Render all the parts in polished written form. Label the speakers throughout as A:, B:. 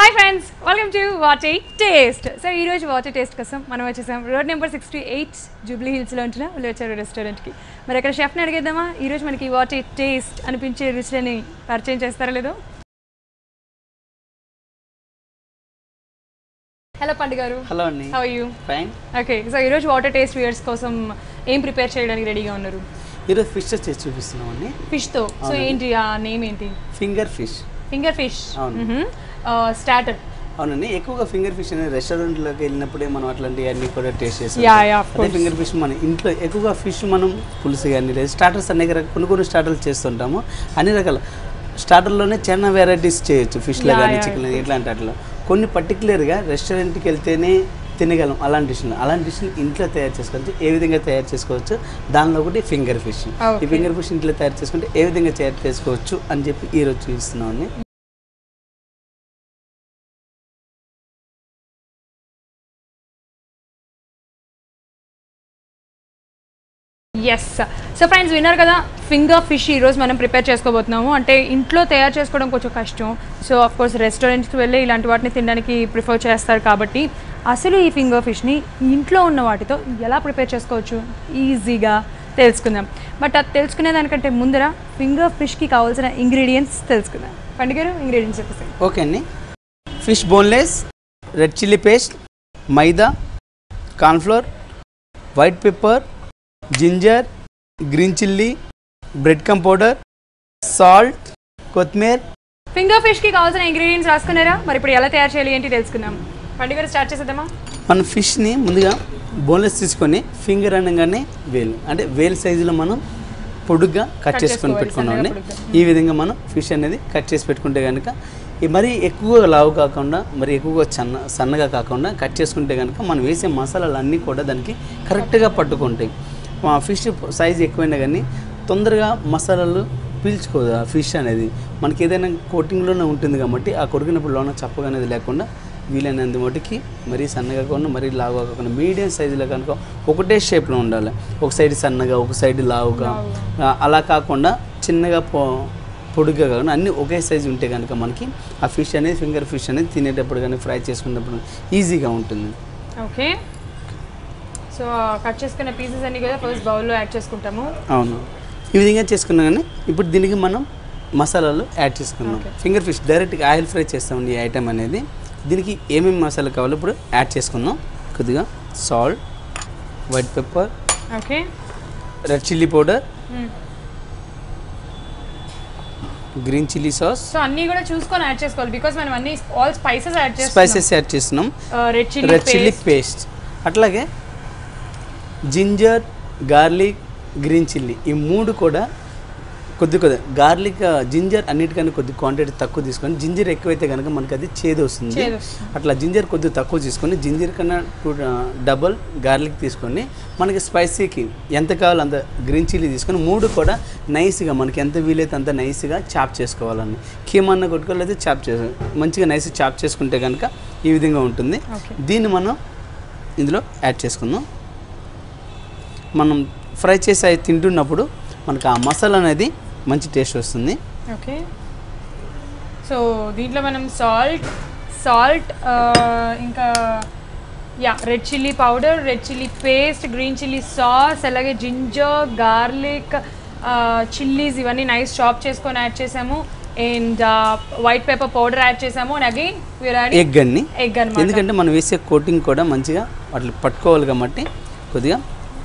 A: Hi friends, welcome to what a taste. So ఈరోజు what a taste కోసం మనం వచ్చేసాం రోడ్ నెంబర్ 68 జూబ్లీ హిల్స్లో ఉంటున్న ఉల్లిచారు రెస్టారెంట్కి. మరి అక్కడ షెఫ్ని అడిగేద్దామా ఈరోజు మనకి వాట్ ఏ టేస్ట్ అనిపించే రుచులని పరిచయం చేస్తారా లేదో? హలో పండు గారు.
B: హలో అండి.
A: How are you?
B: Fine.
A: Okay, so ఈరోజు వాట్ ఏ టేస్ట్ వ్యూయర్స్ కోసం ఏం ప్రిపేర్ చేయడానికి రెడీగా ఉన్నారు?
B: ఈరోజు ఫిష్ చేసి చూపిస్తున్నాం అండి.
A: ఫిష్తో. సో ఏంటి ఆ నేమ్ ఏంటి?
B: Finger fish.
A: Finger fish starter.
B: అవునండి, ఎక్కువగా ఫింగర్ ఫిష్ అనేది రెస్టారెంట్లోకి వెళ్ళినప్పుడే మనం అట్లాంటివి అన్నీ కూడా టేస్ట్ చేస్తాం. అదే ఫింగర్ ఫిష్ మన ఇంట్లో ఎక్కువగా ఫిష్ మనం పులుసు కానీ లేదు స్టార్టర్స్ అనేక కొన్ని స్టార్టర్లు చేస్తుంటాము. అన్ని రకాల స్టార్టర్లోనే చాలా వెరైటీస్ చేయొచ్చు, ఫిష్లో కానీ చికెన్ ఇట్లాంటి అట్లా. కొన్ని పర్టికులర్గా రెస్టారెంట్కి వెళ్తేనే తినగలం అలాంటి డిష్ని ఇంట్లో తయారు చేసుకోవచ్చు. ఏ విధంగా తయారు చేసుకోవచ్చు, దానిలో ఒకటి ఫింగర్ ఫిష్. ఈ ఫింగర్ ఫిష్ ఇంట్లో తయారు చేసుకుంటే ఏ విధంగా తయారు చేసుకోవచ్చు అని చెప్పి ఈరోజు చూపిస్తున్నాం.
A: ఎస్. సో ఫ్రెండ్స్, విన్నారు కదా, ఫింగర్ ఫిష్ ఈరోజు మనం ప్రిపేర్ చేసుకోబోతున్నాము. అంటే ఇంట్లో తయారు చేసుకోవడం కొంచెం కష్టం. సో ఆఫ్ కోర్స్ రెస్టారెంట్స్కి వెళ్ళి ఇలాంటి వాటిని తినడానికి ప్రిఫర్ చేస్తారు. కాబట్టి అసలు ఈ ఫింగర్ ఫిష్ని ఇంట్లో ఉన్న వాటితో ఎలా ప్రిపేర్ చేసుకోవచ్చు ఈజీగా తెలుసుకుందాం. బట్ అది తెలుసుకునే దానికంటే ముందర ఫింగర్ ఫిష్కి కావాల్సిన ఇంగ్రీడియంట్స్ తెలుసుకుందాం. పండుగ ఇంగ్రీడియంట్స్ చెప్పేసి.
B: ఓకే అండి. Fish boneless, red chilli paste, maida, cornflour, white pepper, ginger, green chilli, bread crumb powder, salt, కొత్తిమీర.
A: ఫింగర్ ఫిష్కి కావాల్సిన ఇంగ్రీడియంట్స్ రాసుకున్నారా? మరి ఇప్పుడు ఎలా తయారు చేయాలి ఏంటి తెలుసుకుందాం. పండుగ స్టార్ట్ చేసేద్దామా?
B: మనం ఫిష్ని ముందుగా బోన్లెస్ తీసుకొని ఫింగర్ అనగానే వేలు అంటే వేలు సైజులో మనం పొడుగ్గా కట్ చేసుకొని పెట్టుకున్నామండి. ఈ విధంగా మనం ఫిష్ అనేది కట్ చేసి పెట్టుకుంటే కనుక మరీ ఎక్కువగా లావు కాకుండా మరీ ఎక్కువగా సన్నగా కాకుండా కట్ చేసుకుంటే కనుక మనం వేసే మసాలాలు అన్నీ కూడా దానికి కరెక్ట్గా పట్టుకుంటాయి. ఫిష్ సైజ్ ఎక్కువైనా కానీ తొందరగా మసాలాలు పీల్చుకోదు. ఆ ఫిష్ అనేది మనకి ఏదైనా కోటింగ్లోనే ఉంటుంది కాబట్టి ఆ కొడుకున్నప్పుడు లోన చప్పగా అనేది లేకుండా వీలైనంత మటుకి మరీ సన్నగా కాకుండా మరీ లావుగా కాకుండా మీడియం సైజులో కనుక ఒకటే షేప్లో ఉండాలి. ఒక సైడ్ సన్నగా ఒక సైడ్ లావుగా అలా కాకుండా చిన్నగా పొడుగ్గా కాకుండా అన్నీ ఒకే సైజు ఉంటే కనుక మనకి ఆ ఫిష్ అనేది ఫింగర్ ఫిష్ అనేది తినేటప్పుడు కానీ ఫ్రై చేసుకునేటప్పుడు ఈజీగా ఉంటుంది.
A: ఓకే, సో కట్ చేసుకున్న పీసెస్ అన్ని కూడా ఫస్ట్ బౌల్లో యాడ్ చేసుకుంటాము.
B: అవును, ఈ విధంగా చేసుకున్నాం. కానీ ఇప్పుడు దీనికి మనం మసాలాలు యాడ్ చేసుకున్నాం. ఫింగర్ ఫిష్ డైరెక్ట్గా ఆయిల్ ఫ్రై చేస్తామండి ఈ ఐటమ్ అనేది. దీనికి ఏమేమి మసాలా కావాలో ఇప్పుడు యాడ్ చేసుకుందాం. కొద్దిగా salt, white pepper,
A: okay,
B: red chilli powder, green chilli sauce.
A: So అన్నీ కూడా చూసుకొని యాడ్ చేసుకోవాలి బికాజ్ మనం అన్ని ఆల్ స్పైసెస్ యాడ్
B: చేస్తున్నాం.
A: రెడ్
B: చిల్లీ పేస్ట్, అట్లాగే జింజర్, గార్లిక్, గ్రీన్ చిల్లీ ఈ మూడు కూడా కొద్ది గార్లిక్ జింజర్ అన్నిటికన్నా కొద్ది క్వాంటిటీ తక్కువ తీసుకొని జింజర్ ఎక్కువైతే కనుక మనకి అది చేదు వస్తుంది. అట్లా జింజర్ కొద్దిగా తక్కువ తీసుకొని జింజర్ కన్నా డబల్ గార్లిక్ తీసుకొని మనకి స్పైసీకి ఎంత కావాలో అంత గ్రీన్ చిల్లీ తీసుకొని మూడు కూడా నైస్గా మనకి ఎంత వీలైతే అంత నైస్గా చాప్ చేసుకోవాలని కీమన్న కొట్టుకోలేదు చాప్ మంచిగా నైస్ చాప్ చేసుకుంటే కనుక ఈ విధంగా ఉంటుంది. దీన్ని మనం ఇందులో యాడ్ చేసుకుందాం. మనం ఫ్రై చేసి అవి తింటున్నప్పుడు మనకు ఆ మసాలా అనేది మంచి టేస్ట్ వస్తుంది.
A: ఓకే, సో దీంట్లో మనం సాల్ట్ ఇంకా red chilli powder, red chilli paste, green chilli sauce, అలాగే జింజర్, గార్లిక్, చిల్లీస్ ఇవన్నీ నైస్ చాప్ చేసుకొని యాడ్ చేసాము. And white pepper powder add చేసాము. అండ్ అగైన్
B: ఎగ్ అన్నమాట, ఎందుకంటే మనం వేసే కోటింగ్ కూడా మంచిగా అట్లా పట్టుకోవాలి కాబట్టి కొద్దిగా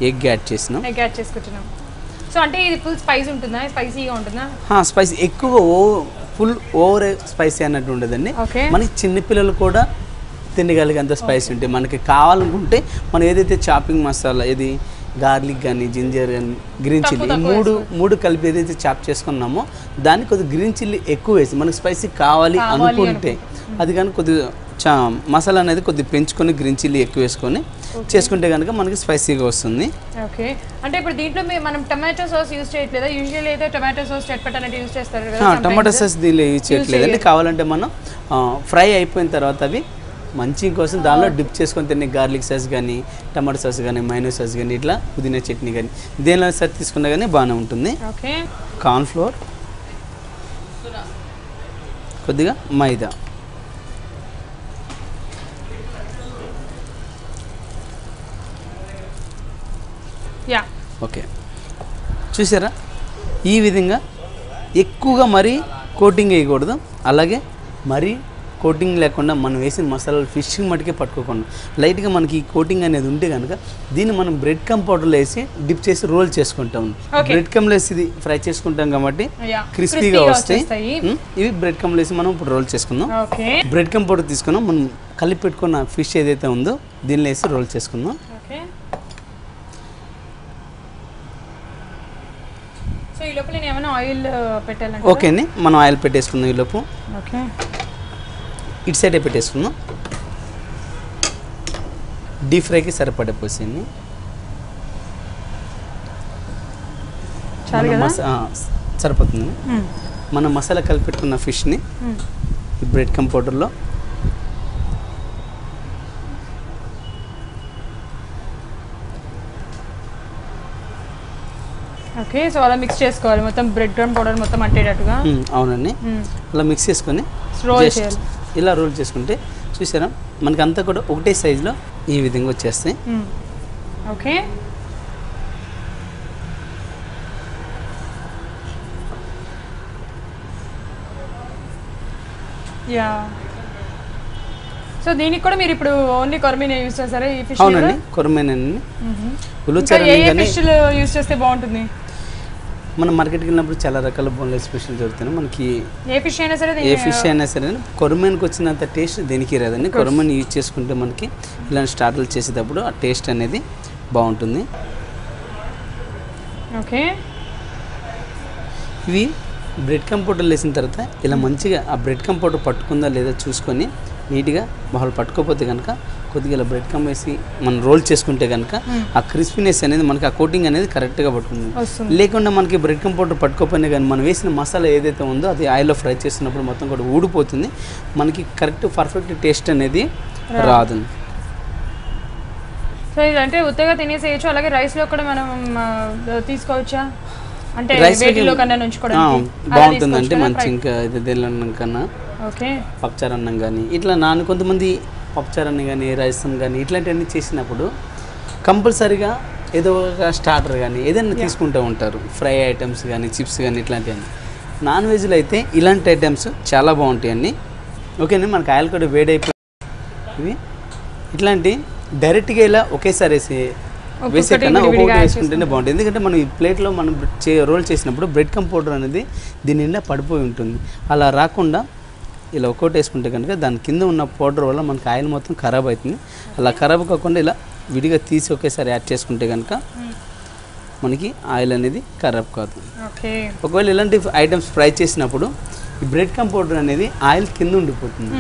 B: ఎగ్ యాడ్
A: చేసుకుంటున్నాం. సో అంటే ఇది ఫుల్ స్పైసీ ఉంటుందా, స్పైసీగా ఉంటుందా?
B: స్పైసీ ఎక్కువ ఫుల్ ఓవర్ స్పైసీ అన్నట్టు ఉండదండి. మనకి చిన్నపిల్లలు కూడా తినగలిగే అంత స్పైసీ ఉంటాయి. మనకి కావాలనుకుంటే మనం ఏదైతే చాపింగ్ మసాలా ఏది గార్లిక్ కానీ జింజర్ కానీ గ్రీన్ చిల్లీ మూడు కలిపి ఏదైతే చాప్ చేసుకున్నామో దాన్ని కొద్దిగా గ్రీన్ చిల్లీ ఎక్కువ వేసి మనకి స్పైసీ కావాలి అనుకుంటే అది కానీ కొద్దిగా మసాలా అనేది కొద్దిగా పెంచుకొని గ్రీన్ చిల్లీ ఎక్కువ వేసుకొని చేసుకుంటే కనుక మనకి స్పైసీగా వస్తుంది.
A: ఓకే, అంటే ఇప్పుడు దీంట్లో మనం టమాటో సాస్ యూజ్ చేయట్లేదా? యూజువల్లీ అయితే టమాటో సాస్ చట్పట్ అనేది యూజ్ చేస్తారు కదా.
B: టమాటో సాస్ దీనిలో యూజ్ చేయట్లేదండి. కావాలంటే మనం ఫ్రై అయిపోయిన తర్వాత అవి మంచి కోసం దానిలో డిప్ చేసుకొని తినే గార్లిక్ సాస్ కానీ టమాటో సాస్ కానీ మైనో సాస్ కానీ ఇట్లా పుదీనా చట్నీ కానీ దేనిలో సార్ తీసుకున్నా కానీ బాగానే ఉంటుంది.
A: ఓకే,
B: కార్న్ఫ్లోర్, కొద్దిగా మైదా,
A: యా
B: ఓకే, చూసారా ఈ విధంగా ఎక్కువగా మరీ కోటింగ్ వేయకూడదు, అలాగే మరీ కోటింగ్ లేకుండా మనం వేసిన మసాలాలు ఫిషింగ్ మటుకే పట్టుకోకుండా లైట్గా మనకి ఈ కోటింగ్ అనేది ఉంటే కనుక దీన్ని మనం బ్రెడ్ కమ్ పౌడర్లో వేసి డిప్ చేసి రోల్ చేసుకుంటాం. బ్రెడ్ కమ్లో వేసి ఇది ఫ్రై చేసుకుంటాం కాబట్టి క్రిస్పీగా వస్తాయి. ఇవి బ్రెడ్ కమ్లో వేసి మనం ఇప్పుడు రోల్ చేసుకుందాం. బ్రెడ్ కమ్ పౌడర్ తీసుకున్నాం, మనం కలిపి పెట్టుకున్న ఫిష్ ఏదైతే ఉందో దీనిలో వేసి రోల్ చేసుకుందాం. ఓకే అండి, మనం ఆయిల్ పెట్టేసుకుందాం. ఈ లోపు ఇటు సైడే పెట్టేసుకుందాం. డీప్ ఫ్రైకి సరిపడే పోసేయండి. సరిపోతుంది. మనం మసాలా కలిపి పెట్టుకున్న ఫిష్ని ఈ బ్రెడ్ కమ్ పౌడర్లో
A: ఓకే, సో అలా మిక్స్ చేసుకోవాలి మొత్తం బ్రెడ్ క్రమ్ పౌడర్ మొత్తం అంటేటట్టుగా.
B: అవునండి, అలా మిక్స్ చేసుకొని ఇలా రోల్ చేసుకుంటే చూసారా మనకి అంతా కూడా ఒకటే సైజులో ఈ విధంగా వచ్చేస్తాయి.
A: Okay, yeah. సో దీనికి కూడా మీరు ఇప్పుడు ఓన్లీ కొరమీన్ యూస్ చేస్తారా ఈ ఫిష్?
B: అవునండి, కొరమీన్ అండి.
A: ఫిష్ యూస్ చేస్తే బాగుంటుంది?
B: మనం మార్కెట్కి వెళ్ళినప్పుడు చాలా రకాల బోన్లెస్ ఫిష్లు దొరుకుతాయి. మనకి
A: ఏ ఫిష్
B: అయినా సరే కొరమీన్కి వచ్చినంత టేస్ట్ దేనికి రాదండి. కొరమీన్ యూజ్ చేసుకుంటే మనకి ఇలాంటి స్టార్టర్లు చేసేటప్పుడు ఆ టేస్ట్ అనేది బాగుంటుంది.
A: ఓకే,
B: ఇవి బ్రెడ్ కమ్ పౌడర్ వేసిన తర్వాత ఇలా మంచిగా ఆ బ్రెడ్ కమ్ పౌడర్ పట్టుకుందా లేదా చూసుకొని నీట్గా వాళ్ళు పట్టుకోకపోతే కనుక కొద్దిగా ఇలా బ్రెడ్ కమ్ వేసి మనం రోల్ చేసుకుంటే కనుక ఆ క్రిస్పీనెస్ అనేది మనకి ఆ కోటింగ్ అనేది కరెక్ట్గా పట్టుకుంటుంది. లేకుండా మనకి బ్రెడ్ కమ్ పౌడర్ పట్టుకోకపోయినా కానీ మనం వేసిన మసాలా ఏదైతే ఉందో అది ఆయిల్లో ఫ్రై చేసినప్పుడు మొత్తం కూడా ఊడిపోతుంది, మనకి కరెక్ట్ పర్ఫెక్ట్ టేస్ట్ అనేది రాదు.
A: సో ఇదంటే ఉత్తగా తినేసేయచ్చు, అలాగే రైస్లో కూడా మనం తీసుకోవచ్చా? అంటే వేడిలో కన్నా ఉంచుకోవడానికి
B: బాగుంటుంది. అంటే మంచి ఇంకా ఇది దేనిలో కన్నా పప్పుచారు అన్నం కానీ ఇట్లా కొంతమంది పప్పుచారు అన్నం కానీ రైస్ కానీ ఇట్లాంటివన్నీ చేసినప్పుడు కంపల్సరీగా ఏదో ఒక స్టార్టర్ కానీ ఏదైనా తీసుకుంటూ ఉంటారు. ఫ్రై ఐటమ్స్ కానీ చిప్స్ కానీ ఇట్లాంటివన్నీ. నాన్ వెజ్లో అయితే ఇలాంటి ఐటమ్స్ చాలా బాగుంటాయండి. ఓకేనా, మనకి ఆయిల్ కూడా వేడైపోయి ఇట్లాంటి డైరెక్ట్గా ఇలా ఒకేసారి వేసే కన్నా ఒక్కొక్కటి వేసుకుంటేనే బాగుంటుంది. ఎందుకంటే మనం ఈ ప్లేట్లో మనం రోల్ చేసినప్పుడు బ్రెడ్ కమ్ పౌడర్ అనేది దీని నిండా పడిపోయి ఉంటుంది. అలా రాకుండా ఇలా ఒక్కొక్కటి వేసుకుంటే కనుక దాని కింద ఉన్న పౌడర్ వల్ల మనకి ఆయిల్ మొత్తం ఖరాబ్ అవుతుంది. అలా ఖరాబ్ కాకుండా ఇలా విడిగా తీసి ఒకేసారి యాడ్ చేసుకుంటే కనుక మనకి ఆయిల్ అనేది ఖరాబ్ కాదు. ఒకవేళ ఇలాంటి ఐటమ్స్ ఫ్రై చేసినప్పుడు ఈ బ్రెడ్ కమ్ పౌడర్ అనేది ఆయిల్ కింద ఉండిపోతుంది.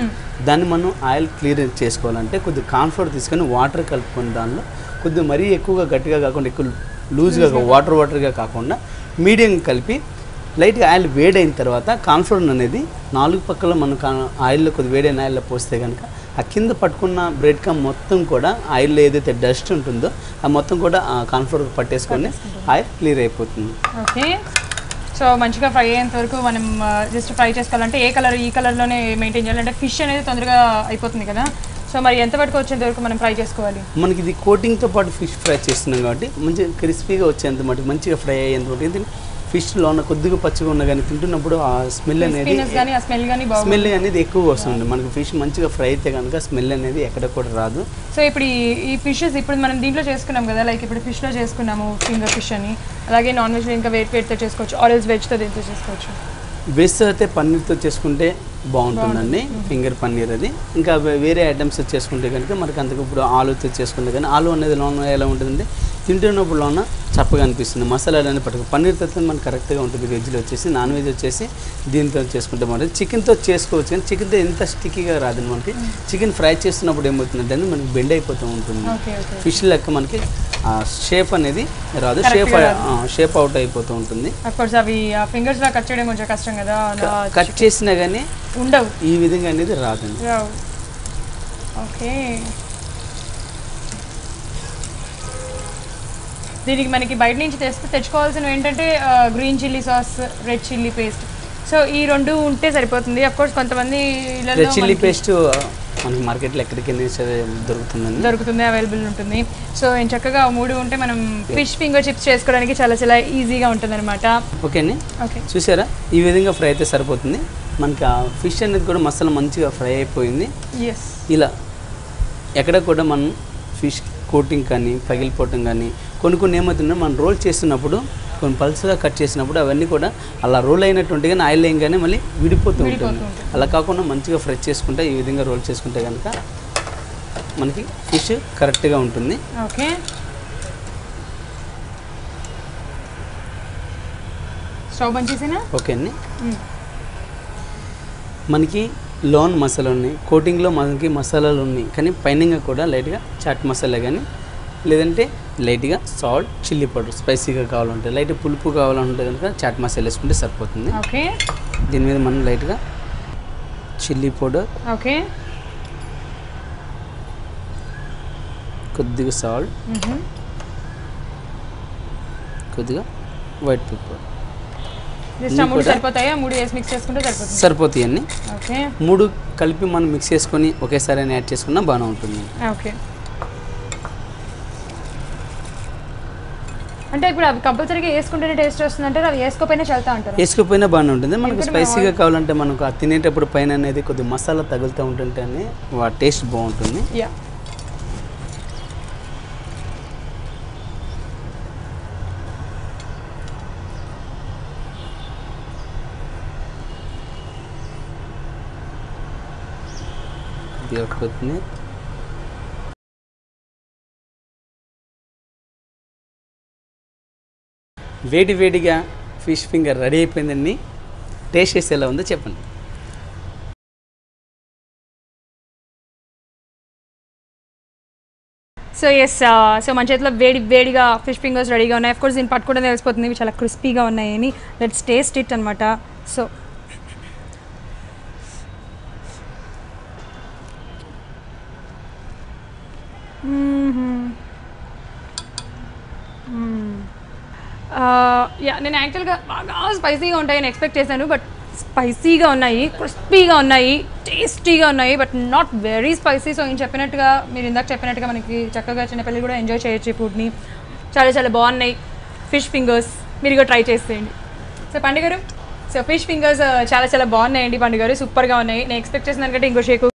B: దాన్ని మనం ఆయిల్ క్లియర్ చేసుకోవాలంటే కొద్దిగా కార్న్ఫ్లోర్ తీసుకొని వాటర్ కలుపుకొని దానిలో కొద్దిగా మరీ ఎక్కువగా గట్టిగా కాకుండా ఎక్కువ లూజ్గా వాటర్గా కాకుండా మీడియంగా కలిపి లైట్గా ఆయిల్ వేడైన తర్వాత కార్న్ఫ్లోర్ అనేది 4 పక్కల మనం ఆయిల్లో కొద్దిగా వేడైన ఆయిల్లో పోస్తే కనుక ఆ కింద పట్టుకున్న బ్రెడ్ కమ్ మొత్తం కూడా ఆయిల్లో ఏదైతే డస్ట్ ఉంటుందో ఆ మొత్తం కూడా ఆ కార్న్ఫ్లోర్ పట్టేసుకొని ఆయిల్ క్లియర్ అయిపోతుంది.
A: ఓకే, సో మంచిగా ఫ్రై అయ్యేంత వరకు మనం జస్ట్ ఫ్రై చేసుకోవాలంటే ఈ కలర్లోనే మెయింటైన్ చేయాలంటే ఫిష్ అనేది తొందరగా అయిపోతుంది కదా. సో మరి ఎంత పట్టుకు వచ్చేంత వరకు మనం ఫ్రై చేసుకోవాలి?
B: మనకి ఇది కోటింగ్తో పాటు ఫిష్ ఫ్రై చేస్తున్నాం కాబట్టి మంచిగా క్రిస్పీగా వచ్చేంత మటుకు మంచిగా ఫ్రై అయ్యేంత మటుకు ఫిష్లో ఉన్న కొద్దిగా పచ్చిగా ఉన్న కానీ తింటున్నప్పుడు ఆ స్మెల్ అనేది ఎక్కువగా వస్తుంది. మనకి ఫిష్ మంచిగా ఫ్రై అయితే కనుక స్మెల్ అనేది ఎక్కడ కూడా రాదు.
A: సో ఇప్పుడు ఈ ఫిషెస్ ఇప్పుడు మనం దీంట్లో చేసుకున్నాం కదా, లైక్ ఇప్పుడు ఫిష్లో చేసుకున్నాము ఫింగర్ ఫిష్ అని, అలాగే నాన్ వెజ్లో ఇంకా వేడితో చేసుకోవచ్చు, ఆరెల్స్ వెజ్తో దీంతో చేసుకోవచ్చు.
B: వెజ్ అయితే పన్నీర్తో చేసుకుంటే బాగుంటుందండి, ఫింగర్ పన్నీర్ అది. ఇంకా వేరే ఐటమ్స్ చేసుకుంటే కనుక మనకి అంతకు ఇప్పుడు ఆలుతో చేసుకుంటే కానీ ఆలు అనేది లోన ఎలా ఉంటుందంటే తింటున్నప్పుడు లోన చప్పగా అనిపిస్తుంది. మసాలాలు అనేది పట్టుకు పన్నీర్తో మనకు కరెక్ట్గా ఉంటుంది. వెజ్లో వచ్చేసి, నాన్ వెజ్ వచ్చేసి దీంతో చేసుకుంటే బాగుంటుంది. చికెన్తో చేసుకోవచ్చు కానీ చికెన్తో ఎంత స్టిక్కీగా రాదండి. మనకి చికెన్ ఫ్రై చేస్తున్నప్పుడు ఏమవుతుందంటే అని మనకి బెండ్ అయిపోతూ ఉంటుంది. ఫిష్ లెక్క మనకి షేప్ అనేది రాదు, షేప్ అవుట్ అయిపోతూ ఉంటుంది. కట్ చేసినా కానీ
A: ఉండవు,
B: ఈ విధంగా అనేది రాదండి.
A: ఓకే, దీనికి మనకి బయట నుంచి తెచ్చుకోవాల్సినవి ఏంటంటే green chilli sauce, red chilli paste. So ఈ రెండు ఉంటే సరిపోతుంది. అఫ్ కోర్స్ కొంతమంది
B: రెడ్ చిల్లీ పేస్ట్ మనకి మార్కెట్లో ఎక్కడికి
A: దొరుకుతుంది, అవైలబుల్ ఉంటుంది. సో చక్కగా 3 ఉంటే మనం ఫిష్ ఫింగర్ చిప్స్ చేసుకోవడానికి చాలా ఈజీగా ఉంటుంది అనమాట.
B: ఓకే అండి.
A: ఓకే,
B: చూసారా ఈ విధంగా ఫ్రై అయితే సరిపోతుంది. మనకి ఆ ఫిష్ అనేది కూడా మసాలా మంచిగా ఫ్రై అయిపోయింది. ఇలా ఎక్కడ కూడా మనం ఫిష్ కోటింగ్ కానీ పగిలిపోవటం కానీ కొన్ని ఏమవుతుందో మనం రోల్ చేస్తున్నప్పుడు కొన్ని పల్స్గా కట్ చేసినప్పుడు అవన్నీ కూడా అలా రోల్ అయినటువంటి కానీ ఆయిల్ వేయగానే మళ్ళీ విడిపోతూ ఉంటుంది. అలా కాకుండా మంచిగా ఫ్రై చేసుకుంటే ఈ విధంగా రోల్ చేసుకుంటే కనుక మనకి ఫిష్ కరెక్ట్గా ఉంటుంది.
A: ఓకే, స్టవ్ బంద్ చేసేనా?
B: ఓకే అండి. మనకి లోన్ మసాలా ఉన్నాయి, కోటింగ్లో మనకి మసాలాలు ఉన్నాయి, కానీ పైన కూడా లైట్గా చాట్ మసాలా కానీ లేదంటే లైట్గా సాల్ట్, చిల్లీ పౌడర్ స్పైసీగా కావాలంటే లైట్ పులుపు కావాలంటే కనుక చాట్ మసాలా వేసుకుంటే సరిపోతుంది.
A: ఓకే,
B: దీని మీద మనం లైట్గా చిల్లీ పౌడర్,
A: ఓకే,
B: కొద్దిగా సాల్ట్, కొద్దిగా వైట్ పెప్పర్ సరిపోతాయి అన్ని. 3 కలిపి మనం మిక్స్ చేసుకొని ఒకేసారి యాడ్ చేసుకున్నా బాగానే ఉంటుంది.
A: ఓకే, అంటే ఇప్పుడు అవి కంపల్సరీగా వేసుకుంటేనే టేస్ట్ వస్తుంది అంటారు, అవి వేసుకోపోయినా చల్తా అంటారు?
B: వేసుకోపోయినా బాగానే ఉంటుంది. మనకు స్పైసీగా కావాలంటే మనకు ఆ తినేటప్పుడు పైన అనేది కొద్దిగా మసాలా తగులుతూ ఉంటుంటేనే టేస్ట్ బాగుంటుంది. కొత్తిమీర, వేడిగా ఫిష్ ఫింగర్ రెడీ అయిపోయిందండి. టేస్ట్ చేసి ఎలా ఉందో చెప్పండి.
A: సో మన చేతిలో వేడిగా ఫిష్ ఫింగర్స్ రెడీగా ఉన్నాయి. ఆఫ్ కోర్స్ దీన్ని పట్టుకోవడం తెలిసిపోతుంది, ఇవి చాలా క్రిస్పీగా ఉన్నాయని. లెట్స్ టేస్ట్ ఇట్ అనమాట. సో నేను యాక్చువల్గా బాగా స్పైసీగా ఉంటాయని ఎక్స్పెక్ట్ చేశాను, బట్ స్పైసీగా ఉన్నాయి, క్రిస్పీగా ఉన్నాయి, టేస్టీగా ఉన్నాయి, but not very spicy. So నేను చెప్పినట్టుగా, మీరు ఇందాక చెప్పినట్టుగా మనకి చక్కగా చిన్నపిల్లలు కూడా ఎంజాయ్ చేయొచ్చు ఈ ఫుడ్ని. చాలా బాగున్నాయి ఫిష్ ఫింగర్స్, మీరు కూడా ట్రై చేసేయండి. సో పండు గారు, సో ఫిష్ ఫింగర్స్ చాలా బాగున్నాయండి పండు గారు, సూపర్గా ఉన్నాయి. నేను ఎక్స్పెక్ట్ చేసిన దానికంటే ఇంకో షేక్